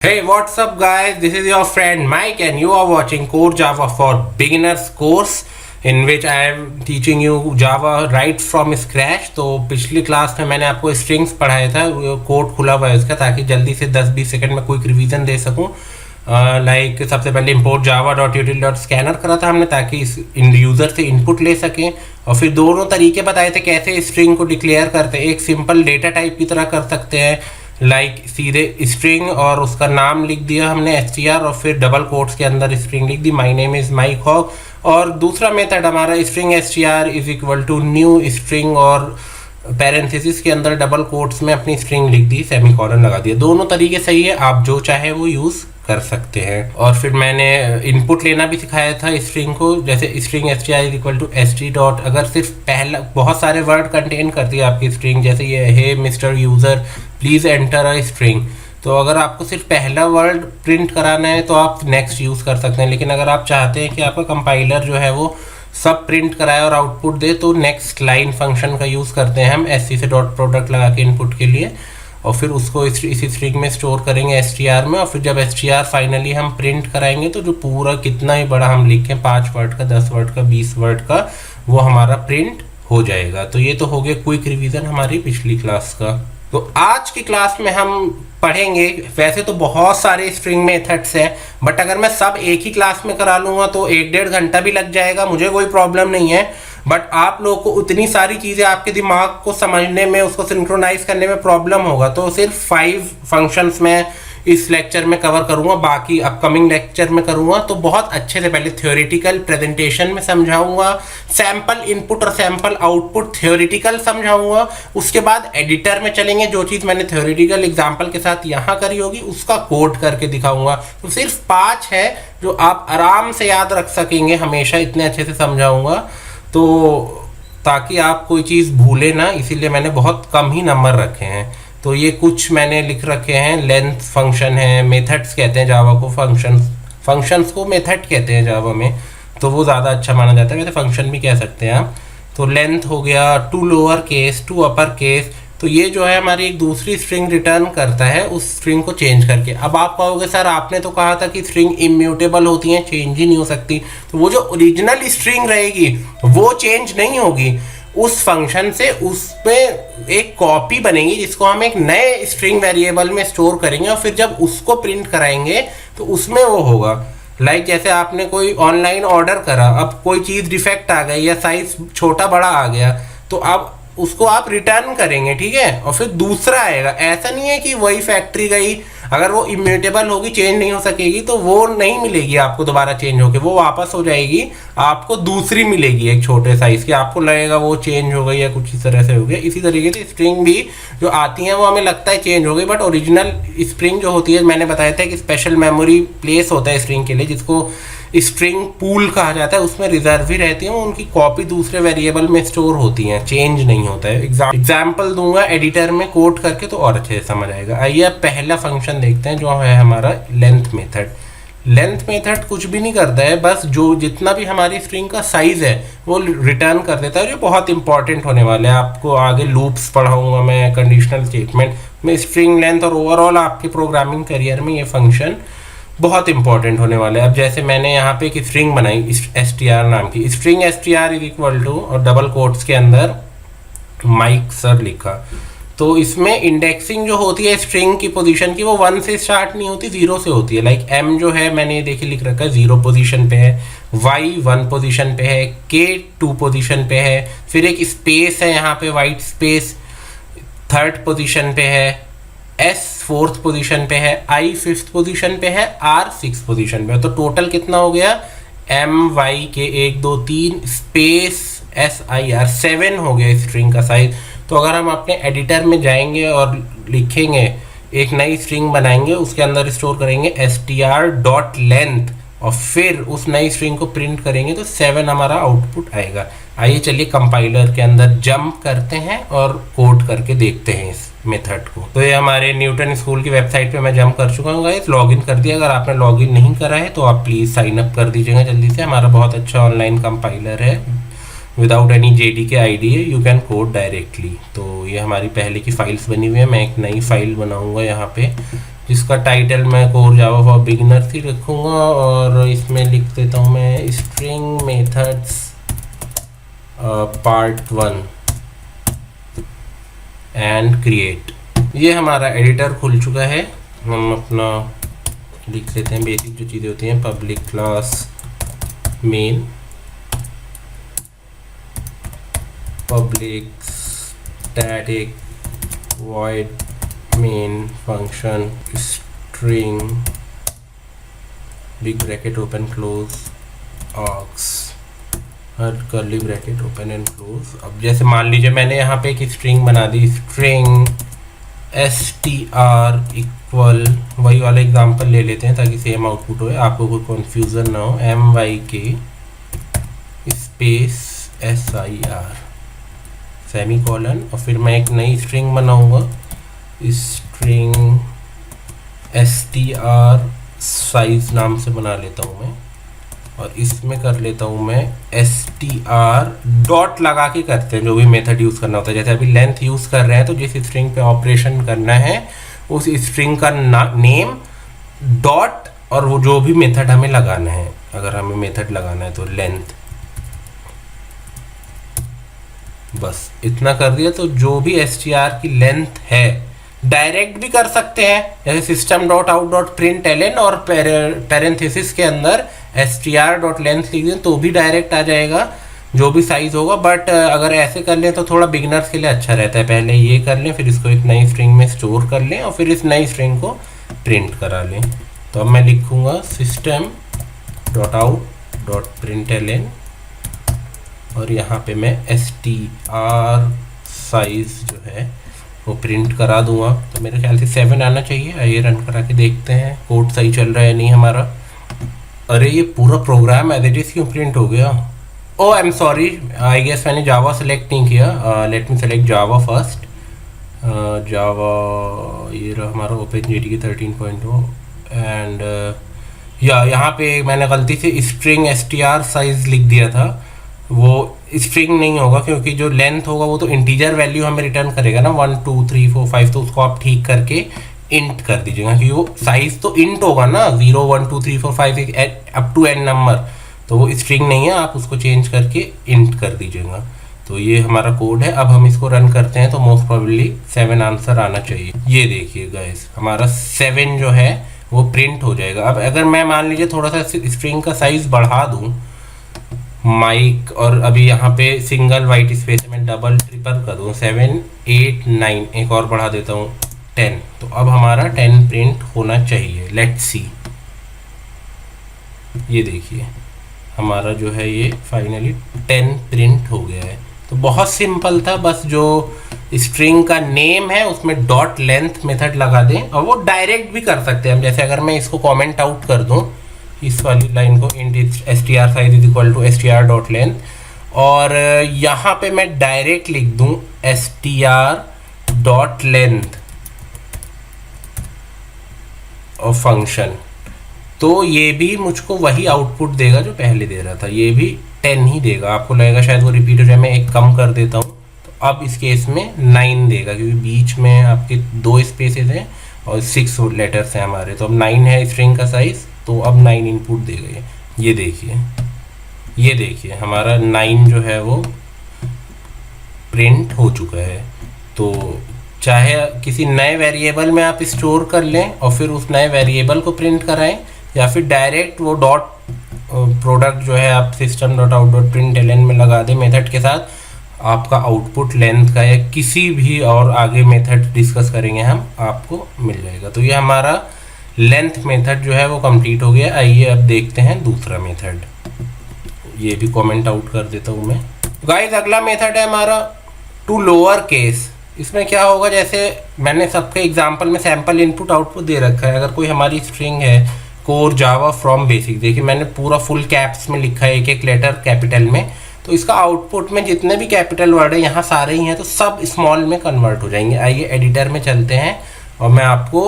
Hey, what's up guys? This is your friend Mike and you are watching Core Java for Beginners course in which I am teaching you Java right from scratch। तो पिछली class में मैंने आपको strings पढ़ाया था, code खुला हुआ है उसका, ताकि जल्दी से 10-20 सेकंड में क्विक रिवीजन दे सकूं। लाइक सबसे पहले import java.util.scanner करा था हमने, ताकि इस यूज़र से इनपुट ले सकें, और फिर दोनों तरीके बताए थे कैसे स्ट्रिंग को डिक्लेयर करते हैं। एक सिंपल डेटा टाइप की तरह कर सकते हैं, लाइक सीधे स्ट्रिंग और उसका नाम लिख दिया हमने str, और फिर डबल कोट्स के अंदर स्ट्रिंग लिख दी, my name is Mike Hogg. और दूसरा मेथड हमारा string str is equal to new string, और पैरेंथेसिस के अंदर डबल कोट्स में अपनी स्ट्रिंग लिख दी, सेमीकोलन लगा दिया। दोनों तरीके सही है, आप जो चाहे वो यूज़ कर सकते हैं। और फिर मैंने इनपुट लेना भी सिखाया था स्ट्रिंग को, जैसे string str is equal to st dot, अगर सिर्फ पहला बहुत सारे वर्ड कंटेन करती है आपकी स्ट्रिंग, जैसे ये है mister user please enter a string, तो अगर आपको सिर्फ पहला वर्ड प्रिंट कराना है तो आप नेक्स्ट यूज़ कर सकते हैं। लेकिन अगर आप चाहते हैं कि आपका कंपाइलर जो है वो सब प्रिंट कराए और आउटपुट दे, तो नेक्स्ट लाइन फंक्शन का यूज़ करते हैं हम sc से डॉट प्रोडक्ट लगा के इनपुट के लिए, और फिर उसको इसी स्ट्रिंग में स्टोर करेंगे str में, और फिर जब str फाइनली हम प्रिंट कराएंगे तो जो पूरा कितना ही बड़ा हम लिखें, 5 वर्ड का, 10 वर्ड का, 20 वर्ड का, वो हमारा प्रिंट हो जाएगा। तो ये तो हो गया क्विक रिवीजन हमारी पिछली क्लास का। तो आज की क्लास में हम पढ़ेंगे, वैसे तो बहुत सारे स्ट्रिंग मेथड्स हैं, बट अगर मैं सब एक ही क्लास में करा लूँगा तो 1-1.5 घंटा भी लग जाएगा, मुझे कोई प्रॉब्लम नहीं है। बट आप लोगों को उतनी सारी चीज़ें आपके दिमाग को समझने में, उसको सिंक्रोनाइज करने में प्रॉब्लम होगा, तो सिर्फ 5 फंक्शंस में इस लेक्चर में कवर करूंगा, बाकी अपकमिंग लेक्चर में करूंगा। तो बहुत अच्छे से पहले थ्योरेटिकल प्रेजेंटेशन में समझाऊंगा, सैम्पल इनपुट और सैम्पल आउटपुट थ्योरेटिकल समझाऊंगा, उसके बाद एडिटर में चलेंगे, जो चीज़ मैंने थ्योरेटिकल एग्जाम्पल के साथ यहाँ करी होगी उसका कोड करके दिखाऊंगा। तो सिर्फ 5 है जो आप आराम से याद रख सकेंगे, हमेशा इतने अच्छे से समझाऊंगा, तो ताकि आप कोई चीज़ भूले ना, इसीलिए मैंने बहुत कम ही नंबर रखे हैं। तो ये कुछ मैंने लिख रखे हैं, लेंथ फंक्शन है, मेथड्स कहते हैं जावा को, फंक्शंस को मेथड कहते हैं जावा में, तो वो ज़्यादा अच्छा माना जाता है, वैसे फंक्शन भी कह सकते हैं आप। तो लेंथ हो गया, to lower case, to upper case, तो ये जो है हमारी एक दूसरी स्ट्रिंग रिटर्न करता है उस स्ट्रिंग को चेंज करके। अब आप कहोगे सर आपने तो कहा था कि स्ट्रिंग इम्यूटेबल होती हैं, चेंज ही नहीं हो सकती, तो वो जो ओरिजिनल स्ट्रिंग रहेगी वो चेंज नहीं होगी, उस फंक्शन से उसमें एक कॉपी बनेगी जिसको हम एक नए स्ट्रिंग वेरिएबल में स्टोर करेंगे, और फिर जब उसको प्रिंट कराएंगे तो उसमें वो होगा। लाइक जैसे आपने कोई ऑनलाइन ऑर्डर करा, अब कोई चीज़ डिफेक्ट आ गई या साइज छोटा बड़ा आ गया, तो अब उसको आप रिटर्न करेंगे, ठीक है, और फिर दूसरा आएगा। ऐसा नहीं है कि वही फैक्ट्री गई, अगर वो इम्यूटेबल होगी, चेंज नहीं हो सकेगी, तो वो नहीं मिलेगी आपको दोबारा चेंज होके, वो वापस हो जाएगी, आपको दूसरी मिलेगी एक छोटे साइज की, आपको लगेगा वो चेंज हो गई या कुछ इस तरह से हो गया। इसी तरीके से स्ट्रिंग भी जो आती हैं वो हमें लगता है चेंज हो गई, बट ओरिजिनल स्ट्रिंग जो होती है, मैंने बताया था कि स्पेशल मेमोरी प्लेस होता है स्ट्रिंग के लिए, जिसको स्ट्रिंग पूल कहा जाता है, उसमें रिजर्व ही रहती है, उनकी कॉपी दूसरे वेरिएबल में स्टोर होती हैं, चेंज नहीं होता है। एग्जाम्पल दूंगा एडिटर में कोड करके तो और अच्छे से समझ आएगा। आइए अब पहला फंक्शन देखते हैं, जो है हमारा लेंथ मेथड। लेंथ मेथड कुछ भी नहीं करता है, बस जो जितना भी हमारी स्ट्रिंग का साइज है वो रिटर्न कर देता है। ये बहुत इंपॉर्टेंट होने वाला है, आपको आगे लूप्स पढ़ाऊंगा मैं, कंडीशनल स्टेटमेंट में, स्ट्रिंग लेंथ, और ओवरऑल आपके प्रोग्रामिंग करियर में ये फंक्शन बहुत इंपॉर्टेंट होने वाला है। अब जैसे मैंने यहाँ पे एक स्ट्रिंग बनाई str नाम की, string str is equal to, और डबल कोट्स के अंदर माइक सर लिखा, तो इसमें इंडेक्सिंग जो होती है स्ट्रिंग की पोजीशन की, वो 1 से स्टार्ट नहीं होती, 0 से होती है। लाइक m जो है मैंने देखिए लिख रखा है 0 पोजीशन पे है, y 1 पोजीशन पे है, k 2 पोजीशन पे है, फिर एक स्पेस है यहाँ पे, वाइट स्पेस 3rd पोजीशन पे है, S 4th पोजीशन पे है, I 5th पोजीशन पे है, R 6th पोजीशन पे है। तो टोटल कितना हो गया, M Y K 1 2 3 space S I R 7 हो गया स्ट्रिंग का साइज। तो अगर हम अपने एडिटर में जाएंगे और लिखेंगे, एक नई स्ट्रिंग बनाएंगे, उसके अंदर स्टोर करेंगे str.length, और फिर उस नई स्ट्रिंग को प्रिंट करेंगे तो 7 हमारा आउटपुट आएगा। आइए चलिए कंपाइलर के अंदर जंप करते हैं और कोड करके देखते हैं इस मेथड को। तो ये हमारे न्यूटन स्कूल की वेबसाइट पे मैं जंप कर चुका हूँ गाइस, लॉगिन कर दिया। अगर आपने लॉगिन नहीं करा है तो आप प्लीज़ साइन अप कर दीजिएगा जल्दी से, हमारा बहुत अच्छा ऑनलाइन कंपाइलर है, विदाउट एनी JDK ID है, यू कैन कोड डायरेक्टली। तो ये हमारी पहले की फाइल्स बनी हुई है, मैं एक नई फाइल बनाऊँगा यहाँ पे, जिसका टाइटल मैं कोर जावा फॉर बिगिनर्स ही रखूँगा, और इसमें लिख देता हूँ मैं string methods part 1 and create. ये हमारा एडिटर खुल चुका है। हम अपना लिख लेते हैं बेसिक जो चीज़ें होती हैं, public class main, public static void main function string big bracket open close args her curly bracket open and close. अब जैसे मान लीजिए मैंने यहाँ पे एक स्ट्रिंग बना दी, स्ट्रिंग str इक्वल, वही वाला एग्जांपल ले लेते हैं ताकि सेम आउटपुट हो, आपको कोई कन्फ्यूज़न ना हो, myk space sir semi colon, और फिर मैं एक नई स्ट्रिंग बनाऊंगा, स्ट्रिंग str साइज नाम से बना लेता हूँ मैं, और इसमें कर लेता हूँ मैं str डॉट लगा के करते हैं जो भी मेथड यूज़ करना होता है। जैसे अभी लेंथ यूज़ कर रहे हैं तो जिस स्ट्रिंग पे ऑपरेशन करना है उस स्ट्रिंग का नेम डॉट और वो जो भी मेथड हमें लगाना है, अगर हमें मेथड लगाना है तो लेंथ, बस इतना कर दिया। तो जो भी str की लेंथ है डायरेक्ट भी कर सकते हैं, जैसे system dot out dot println और पैरेंथेसिस के अंदर str डॉट लेंथ लिख दें तो भी डायरेक्ट आ जाएगा जो भी साइज होगा। बट अगर ऐसे कर लें तो थोड़ा बिगिनर्स के लिए अच्छा रहता है, पहले ये कर लें फिर इसको एक नई स्ट्रिंग में स्टोर कर लें और फिर इस नई स्ट्रिंग को प्रिंट करा लें। तो अब मैं लिखूँगा system dot out dot println और यहाँ पे मैं str साइज जो है वो प्रिंट करा दूंगा। तो मेरे ख्याल से 7 आना चाहिए। आइए रन करा के देखते हैं कोड सही चल रहा है नहीं हमारा। अरे ये पूरा प्रोग्राम एज इट इज़ क्यों प्रिंट हो गया? Oh I am sorry, I guess मैंने जावा सेलेक्ट नहीं किया। Let me select Java first. Java ये रहा हमारा OpenJDK 13.0 एंड यहाँ पे मैंने गलती से स्ट्रिंग str साइज लिख दिया था, वो स्ट्रिंग नहीं होगा क्योंकि जो लेंथ होगा वो तो इंटीजर वैल्यू हमें रिटर्न करेगा ना, 1 2 3 4 5, तो उसको आप ठीक करके इंट कर दीजिएगा क्योंकि वो साइज तो इंट होगा ना, 0 1 2 3 4 5 अप टू n नंबर, तो वो स्ट्रिंग नहीं है, आप उसको चेंज करके इंट कर दीजिएगा। तो ये हमारा कोड है। अब हम इसको रन करते हैं तो मोस्ट प्रोबेबली 7 आंसर आना चाहिए। ये देखिए गाइस हमारा 7 जो है वो प्रिंट हो जाएगा। अब अगर मैं मान लीजिए थोड़ा सा स्ट्रिंग का साइज बढ़ा दूँ माइक, और अभी यहाँ पे सिंगल वाइट स्पेस में डबल ट्रिपल कर दूँ, 7 8 9, एक और बढ़ा देता हूँ 10, तो अब हमारा 10 प्रिंट होना चाहिए। लेट्स सी, ये देखिए हमारा जो है ये फाइनली 10 प्रिंट हो गया है। तो बहुत सिंपल था, बस जो स्ट्रिंग का नेम है उसमें डॉट लेंथ मेथड लगा दें और वो डायरेक्ट भी कर सकते हैं हम। जैसे अगर मैं इसको कमेंट आउट कर दूं इस वाली लाइन को, int str size is equal to str dot length, और यहाँ पे मैं डायरेक्ट लिख दूं str डॉट लेंथ और फंक्शन, तो ये भी मुझको वही आउटपुट देगा जो पहले दे रहा था, ये भी 10 ही देगा। आपको लगेगा शायद वो रिपीट हो जाए, मैं एक कम कर देता हूँ, तो अब इस केस में 9 देगा क्योंकि बीच में आपके 2 स्पेसेस हैं और 6 लेटर्स हैं हमारे, तो अब 9 है स्ट्रिंग का साइज, तो अब 9 इनपुट देगा। ये देखिए हमारा 9 जो है वो प्रिंट हो चुका है। तो चाहे किसी नए वेरिएबल में आप स्टोर कर लें और फिर उस नए वेरिएबल को प्रिंट कराएं, या फिर डायरेक्ट वो डॉट प्रोडक्ट जो है आप system dot out dot println में लगा दें मेथड के साथ, आपका आउटपुट लेंथ का या किसी भी और आगे मेथड डिस्कस करेंगे हम, आपको मिल जाएगा। तो ये हमारा लेंथ मेथड जो है वो कंप्लीट हो गया। आइए अब देखते हैं दूसरा मेथड। ये भी कमेंट आउट कर देता हूँ मैं। गाइस अगला मेथड है हमारा टू लोअर केस। इसमें क्या होगा, जैसे मैंने सबके एग्जांपल में सैंपल इनपुट आउटपुट दे रखा है। अगर कोई हमारी स्ट्रिंग है कोर जावा फ्रॉम बेसिक, देखिए मैंने पूरा फुल कैप्स में लिखा है, एक एक लेटर कैपिटल में, तो इसका आउटपुट में जितने भी कैपिटल वर्ड है यहाँ सारे ही हैं, तो सब स्मॉल में कन्वर्ट हो जाएंगे। आइए एडिटर में चलते हैं और मैं आपको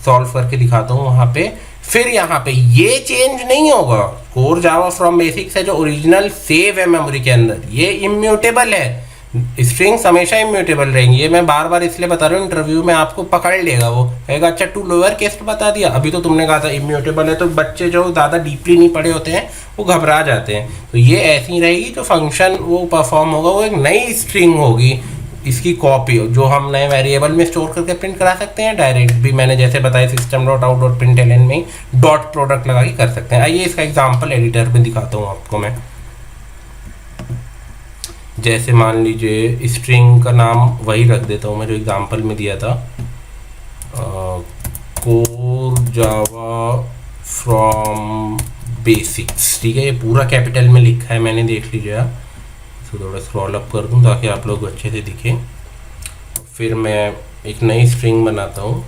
सॉल्व करके दिखाता हूँ वहाँ पे। फिर यहाँ पे ये चेंज नहीं होगा, कोर जावा फ्रॉम बेसिक से जो ओरिजिनल सेव है मेमोरी के अंदर ये इम्यूटेबल है, स्ट्रिंग्स हमेशा इम्यूटेबल रहेंगी, ये मैं बार बार इसलिए बता रहा हूँ, इंटरव्यू में आपको पकड़ लेगा, वो कहेगा अच्छा टू लोअर केस बता दिया, अभी तो तुमने कहा था इम्यूटेबल है। तो बच्चे जो ज़्यादा डीपली नहीं पढ़े होते हैं वो घबरा जाते हैं। तो ये ऐसी ही रहेगी, जो फंक्शन वो परफॉर्म होगा वो एक नई स्ट्रिंग होगी, इसकी कॉपी जो हम नए वेरिएबल में स्टोर करके प्रिंट करा सकते हैं, डायरेक्ट भी मैंने जैसे बताया system dot out dot println में डॉट प्रोडक्ट लगा के कर सकते हैं। आइए इसका एग्जाम्पल एडिटर में दिखाता हूँ आपको मैं। जैसे मान लीजिए स्ट्रिंग का नाम वही रख देता हूँ मैं जो एग्जाम्पल में दिया था, कोर जावा फ्रॉम बेसिक्स, ठीक है। ये पूरा कैपिटल में लिखा है मैंने, देख लीजिए आप। इसको थोड़ा स्क्रॉल अप कर दूँ ताकि आप लोग अच्छे से दिखें। फिर मैं एक नई स्ट्रिंग बनाता हूँ,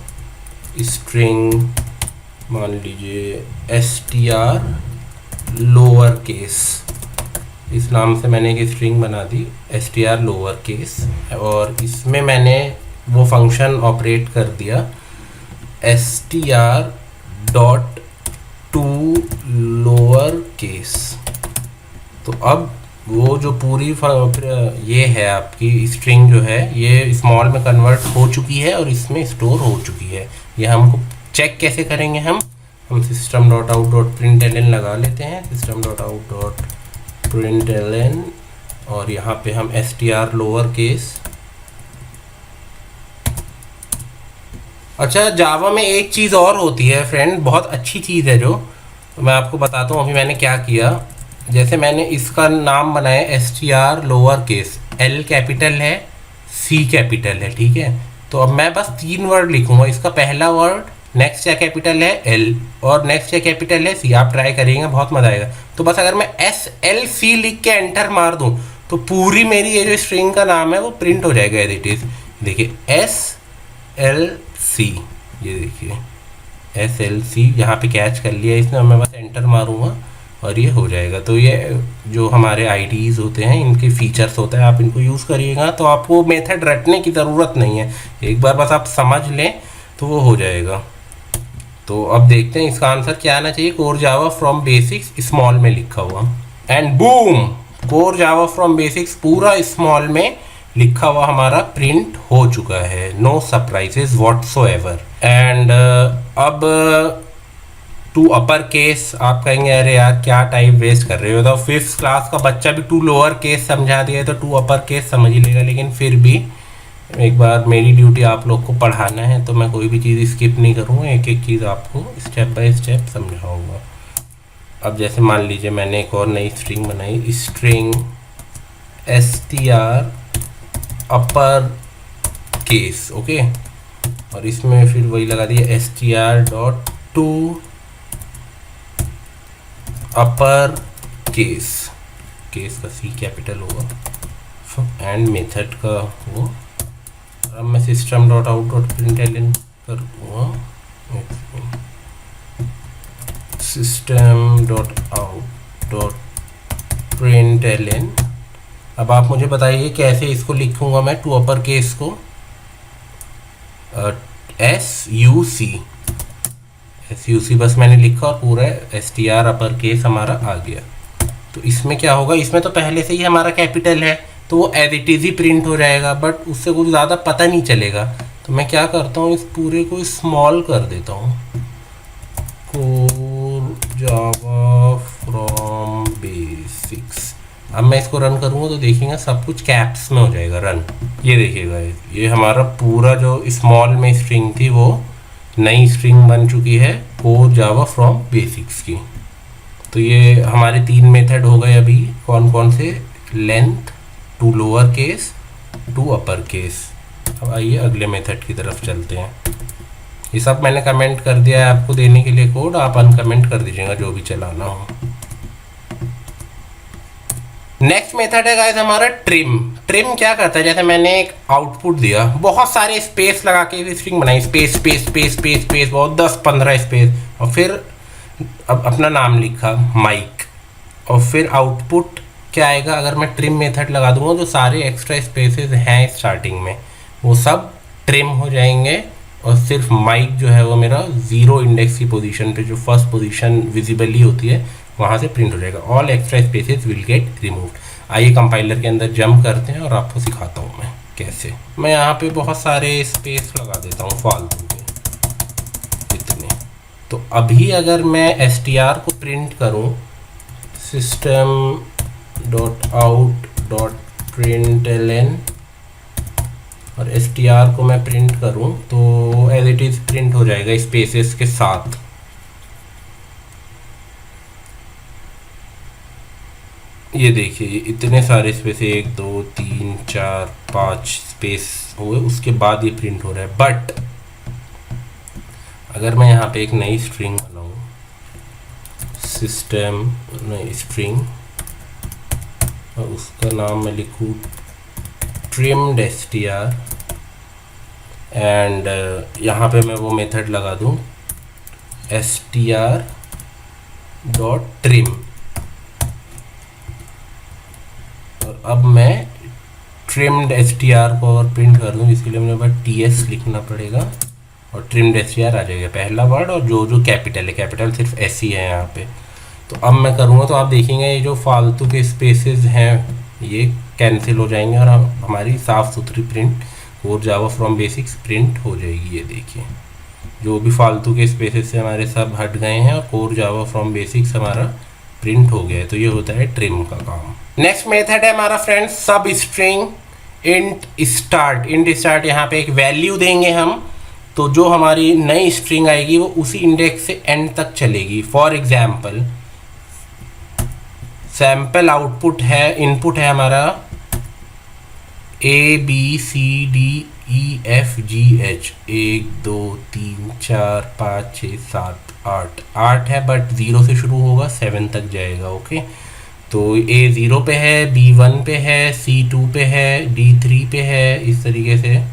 स्ट्रिंग मान लीजिए str लोअर केस, इस नाम से मैंने एक स्ट्रिंग बना दी str लोअर केस, और इसमें मैंने वो फंक्शन ऑपरेट कर दिया str dot to lower case. तो अब वो जो पूरी ये है आपकी स्ट्रिंग जो है ये स्मॉल में कन्वर्ट हो चुकी है और इसमें स्टोर हो चुकी है। ये हमको चेक कैसे करेंगे, हम system dot out dot println लगा लेते हैं, system dot out dot println, और यहाँ पे हम str लोअर केस। अच्छा, जावा में एक चीज़ और होती है फ्रेंड, बहुत अच्छी चीज़ है जो मैं आपको बताता हूँ अभी मैंने क्या किया। जैसे मैंने इसका नाम बनाया str lower case, L capital है, C कैपिटल है, ठीक है। तो अब मैं बस 3 वर्ड लिखूंगा, इसका पहला वर्ड नेक्स्ट क्या कैपिटल है L और नेक्स्ट क्या कैपिटल है C। आप ट्राई करिएगा, बहुत मजा आएगा। तो बस अगर मैं SLC लिख के एंटर मार दूं तो पूरी मेरी ये जो स्ट्रिंग का नाम है वो प्रिंट हो जाएगा एज इट इज। देखिए SLC, ये देखिए SLC यहाँ पे कैच कर लिया इसने, मैं बस एंटर मारूंगा और ये हो जाएगा। तो ये जो हमारे आईडीज़ होते हैं इनके फीचर्स होते हैं, आप इनको यूज़ करिएगा तो आपको मेथड रटने की ज़रूरत नहीं है, एक बार बस आप समझ लें तो वो हो जाएगा। तो अब देखते हैं इसका आंसर क्या आना चाहिए। Core Java from basics small में लिखा हुआ, and boom, core Java from basics पूरा स्मॉल में लिखा हुआ हमारा प्रिंट हो चुका है, नो सरप्राइजेस व्हाटसोएवर। एंड अब टू अपर केस, आप कहेंगे अरे यार क्या टाइम वेस्ट कर रहे हो, तो 5th क्लास का बच्चा भी टू लोअर केस समझा दिया तो टू अपर केस समझ ही लेगा। लेकिन फिर भी एक बार मेरी ड्यूटी आप लोग को पढ़ाना है तो मैं कोई भी चीज़ स्किप नहीं करूँगा, एक एक चीज़ आपको स्टेप बाय स्टेप समझाऊँगा। अब जैसे मान लीजिए मैंने एक और नई स्ट्रिंग बनाई, string str upper case, okay, और इसमें फिर वही लगा दिया str dot to upper case, case का C कैपिटल होगा एंड मेथड का वो। अब मैं system dot out dot println करूँगा, system dot out dot println. अब आप मुझे बताइए कैसे इसको लिखूँगा मैं टू अपर केस को, SUC बस मैंने लिखा और पूरा str अपर केस हमारा आ गया। तो इसमें क्या होगा, इसमें तो पहले से ही हमारा कैपिटल है तो वो एज इट इज ही प्रिंट हो जाएगा, बट उससे कुछ ज़्यादा पता नहीं चलेगा। तो मैं क्या करता हूँ, इस पूरे को स्मॉल कर देता हूँ, कोर जावा फ्रॉम बेसिक्स। अब मैं इसको रन करूँगा तो देखिएगा सब कुछ कैप्स में हो जाएगा रन। ये देखिएगा ये हमारा पूरा जो स्मॉल में स्ट्रिंग थी वो नई स्ट्रिंग बन चुकी है कोर जावा फ्रॉम बेसिक्स की। तो ये हमारे 3 मेथड हो गए अभी, कौन कौन से, length, to lower case, to upper case. अब आइए अगले मेथड की तरफ चलते हैं। ये सब मैंने कमेंट कर दिया है आपको देने के लिए कोड, आप अनकमेंट कर दीजिएगा जो भी चलाना हो। नेक्स्ट मेथड है गाइस हमारा ट्रिम। ट्रिम क्या करता है, जैसे मैंने एक आउटपुट दिया, बहुत सारे स्पेस लगा के स्ट्रिंग बनाई, space space space space space, बहुत 10-15 स्पेस, और फिर अब अपना नाम लिखा माइक, और फिर आउटपुट क्या आएगा, अगर मैं ट्रिम मेथड लगा दूंगा तो सारे एक्स्ट्रा स्पेसेस हैं स्टार्टिंग में वो सब ट्रिम हो जाएंगे, और सिर्फ माइक जो है वो मेरा 0 इंडेक्स की पोजीशन पे, जो फर्स्ट पोजीशन विजिबली होती है, वहाँ से प्रिंट हो जाएगा। All extra spaces will get removed. आइए कंपाइलर के अंदर जंप करते हैं और आपको सिखाता हूँ मैं कैसे। मैं यहाँ पे बहुत सारे स्पेस लगा देता हूँ फालतू के इतने। तो अभी अगर मैं str को प्रिंट करूँ system.out.println और str को मैं प्रिंट करूँ तो एज इट इज़ प्रिंट हो जाएगा स्पेसेस के साथ। ये देखिए इतने सारे स्पेस, 1 2 3 4 5 स्पेस हुए, उसके बाद ये प्रिंट हो रहा है। बट अगर मैं यहाँ पे एक नई स्ट्रिंग बनाऊँ, सिस्टम नई स्ट्रिंग, और उसका नाम मैं लिखूँ trimmed str एंड यहाँ पे मैं वो मेथड लगा दूँ str.trim, और अब मैं trimmed str को और प्रिंट कर दूँ, इसके लिए मेरे पास ts लिखना पड़ेगा और trimmed str आ जाएगा पहला वर्ड, और जो जो कैपिटल है, कैपिटल सिर्फ s ही है यहाँ पे। तो अब मैं करूँगा तो आप देखेंगे ये जो फालतू के स्पेसेस हैं ये कैंसिल हो जाएंगे और हमारी साफ़ सुथरी print core Java from basics print हो जाएगी। ये देखिए जो भी फालतू के स्पेसेस से हमारे सब हट गए हैं और कोर जावा फ्रॉम बेसिक्स हमारा प्रिंट हो गया है। तो ये होता है ट्रिम का काम। नेक्स्ट मेथड है हमारा फ्रेंड्स सब string int start. Int start यहाँ पे एक वैल्यू देंगे हम, तो जो हमारी नई स्ट्रिंग आएगी वो उसी इंडेक्स से एंड तक चलेगी। फॉर एग्जाम्पल सैम्पल आउटपुट है, इनपुट है हमारा ABCDEFGH 1 2 3 4 5 6 7 8 है, बट 0 से शुरू होगा 7 तक जाएगा। ओके, तो A 0 पे है, B 1 पे है, C 2 पे है, D 3 पे है, इस तरीके से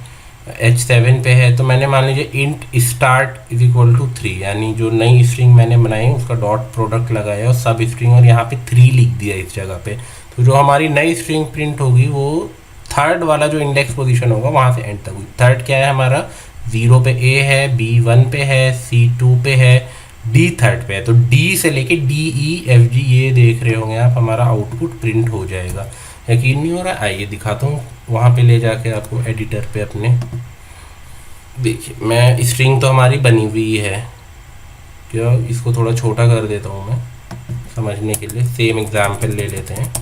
H 7 पे है। तो मैंने मान लीजिए int start is equal to 3, यानी जो नई स्ट्रिंग मैंने बनाई उसका डॉट प्रोडक्ट लगाया और सब स्ट्रिंग और यहाँ पे 3 लिख दिया इस जगह पे। तो जो हमारी नई स्ट्रिंग प्रिंट होगी वो थर्ड वाला जो इंडेक्स पोजीशन होगा वहाँ से एंड तक हुई। थर्ड क्या है हमारा, 0 पे A है, B 1 पे है, C 2 पे है, D थर्ड पे है। तो D से लेके DEFG ये देख रहे होंगे आप, हमारा आउटपुट प्रिंट हो जाएगा। यकीन नहीं हो रहा, आइए दिखाता हूँ वहाँ पे ले जाके आपको एडिटर पे अपने। देखिए मैं स्ट्रिंग तो हमारी बनी हुई है, क्या इसको थोड़ा छोटा कर देता हूँ मैं समझने के लिए। सेम एग्जाम्पल ले लेते हैं।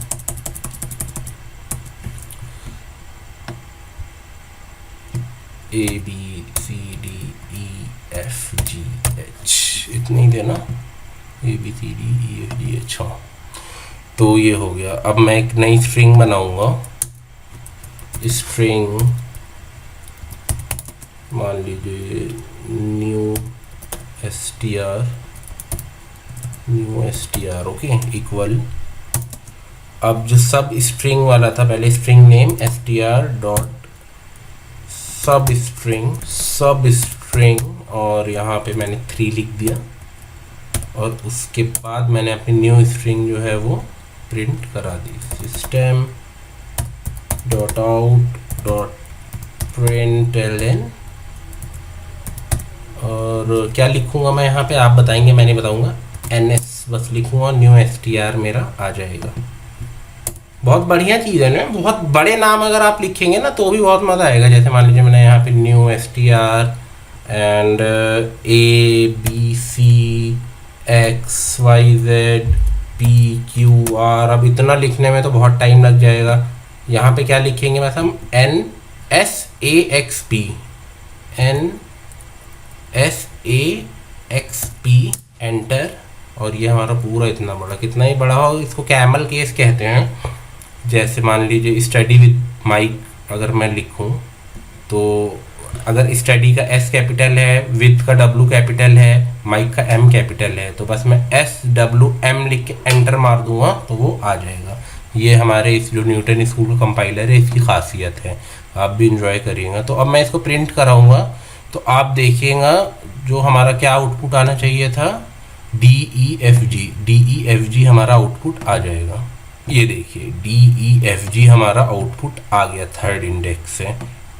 ABCDEFGH इतनी ही देना, ABCDEFGH। हाँ, तो ये हो गया। अब मैं एक नई स्ट्रिंग बनाऊंगा, स्ट्रिंग मान लीजिए न्यू str ओके इक्वल। अब जो सब स्ट्रिंग वाला था पहले स्ट्रिंग नेम str डॉट सब स्ट्रिंग और यहाँ पे मैंने 3 लिख दिया, और उसके बाद मैंने अपनी न्यू स्ट्रिंग जो है वो प्रिंट करा दी। System dot out dot println, और क्या लिखूँगा मैं यहाँ पे आप बताएंगे, मैं नहीं बताऊँगा, ns बस लिखूँगा, न्यू str मेरा आ जाएगा। बहुत बढ़िया चीज़ है ना। बहुत बड़े नाम अगर आप लिखेंगे ना तो भी बहुत मज़ा आएगा। जैसे मान लीजिए मैंने यहाँ पे न्यू str एंड ABCXYZPQR, अब इतना लिखने में तो बहुत टाइम लग जाएगा। यहाँ पे क्या लिखेंगे बस हम NSAXP एंटर, और ये हमारा पूरा इतना बड़ा, कितना ही बड़ा हो, इसको कैमल केस कहते हैं। जैसे मान लीजिए स्टडी विद माइक अगर मैं लिखूं, तो अगर स्टडी का S कैपिटल है, विद का W कैपिटल है, माइक का M कैपिटल है, तो बस मैं SWM लिख के एंटर मार दूंगा तो वो आ जाएगा। ये हमारे इस जो न्यूटन स्कूल का कंपाइलर है इसकी खासियत है, आप भी इंजॉय करिएगा। तो अब मैं इसको प्रिंट कराऊंगा तो आप देखिएगा जो हमारा क्या आउटपुट आना चाहिए था, DEFG हमारा आउटपुट आ जाएगा। ये देखिए DEFG हमारा आउटपुट आ गया थर्ड इंडेक्स से।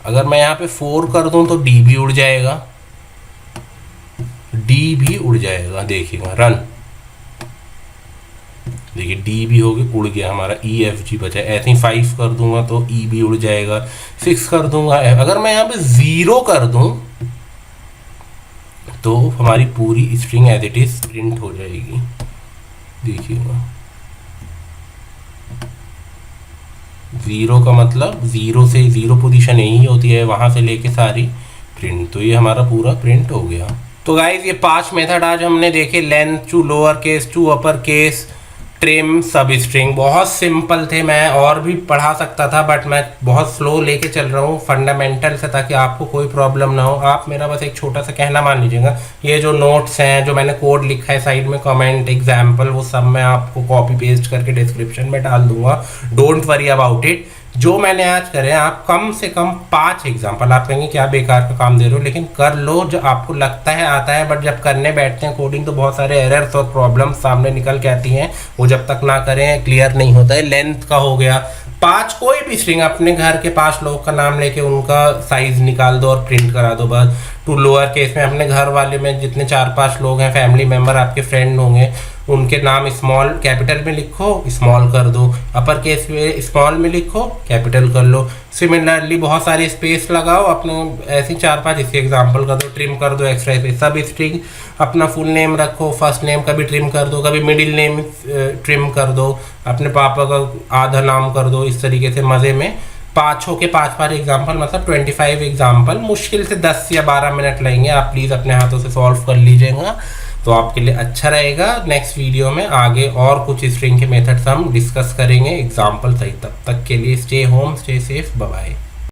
अगर मैं यहाँ पे 4 कर दूँ तो D भी उड़ जाएगा, D भी उड़ जाएगा। देखिएगा रन, देखिए डी भी हो गया, उड़ गया हमारा, ई एफ जी बचा। ऐसे ही 5 कर दूंगा तो ई भी उड़ जाएगा, 6 कर दूंगा। अगर मैं यहाँ पे 0 कर दूं तो हमारी पूरी string as it is print हो जाएगी। देखिएगा 0 का मतलब 0 से 0 पोजीशन यही होती है, वहां से लेके सारी प्रिंट। तो ये हमारा पूरा प्रिंट हो गया। तो गाइज ये 5 मेथड आज हमने देखे, length to lower case to upper case, trim, substring. बहुत सिंपल थे, मैं और भी पढ़ा सकता था बट मैं बहुत स्लो लेके चल रहा हूँ फंडामेंटल से, ताकि आपको कोई प्रॉब्लम ना हो। आप मेरा बस एक छोटा सा कहना मान लीजिएगा, ये जो नोट्स हैं, जो मैंने कोड लिखा है साइड में, कमेंट, एग्जाम्पल, वो सब मैं आपको कॉपी पेस्ट करके डिस्क्रिप्शन में डाल दूंगा। Don't worry about it. जो मैंने आज करे, आप कम से कम 5 एग्जाम्पल, आप कहेंगे क्या बेकार का काम दे रहे हो, लेकिन कर लो। जो आपको लगता है आता है, बट जब करने बैठते हैं कोडिंग तो बहुत सारे एरर्स और प्रॉब्लम्स सामने निकल के आती हैं, वो जब तक ना करें क्लियर नहीं होता है। लेंथ का हो गया 5, कोई भी स्ट्रिंग अपने घर के 5 लोगों का नाम लेके उनका साइज निकाल दो और प्रिंट करा दो बस। टू लोअर केस में अपने घर वाले में जितने 4-5 लोग हैं, फैमिली मेम्बर, आपके फ्रेंड होंगे, उनके नाम स्मॉल कैपिटल में लिखो, स्मॉल कर दो। अपर केस में स्मॉल में लिखो, कैपिटल कर लो। सिमिलरली बहुत सारी स्पेस लगाओ अपने, ऐसे 4-5 इसके एग्जांपल कर दो, ट्रिम कर दो एक्स्ट्रा स्पेस। सब स्ट्रिंग अपना फुल नेम रखो, फर्स्ट नेम कभी ट्रिम कर दो, कभी मिडिल नेम ट्रिम कर दो, अपने पापा का आधा नाम कर दो। इस तरीके से मज़े में 5 के 5 एग्जाम्पल, मतलब 25 एग्जाम्पल। मुश्किल से 10 या 12 मिनट लगेंगे, आप प्लीज़ अपने हाथों से सॉल्व कर लीजिएगा तो आपके लिए अच्छा रहेगा। नेक्स्ट वीडियो में आगे और कुछ स्ट्रिंग के मेथड्स हम डिस्कस करेंगे एग्जाम्पल सहित। तब तक के लिए stay home, stay safe, bye bye.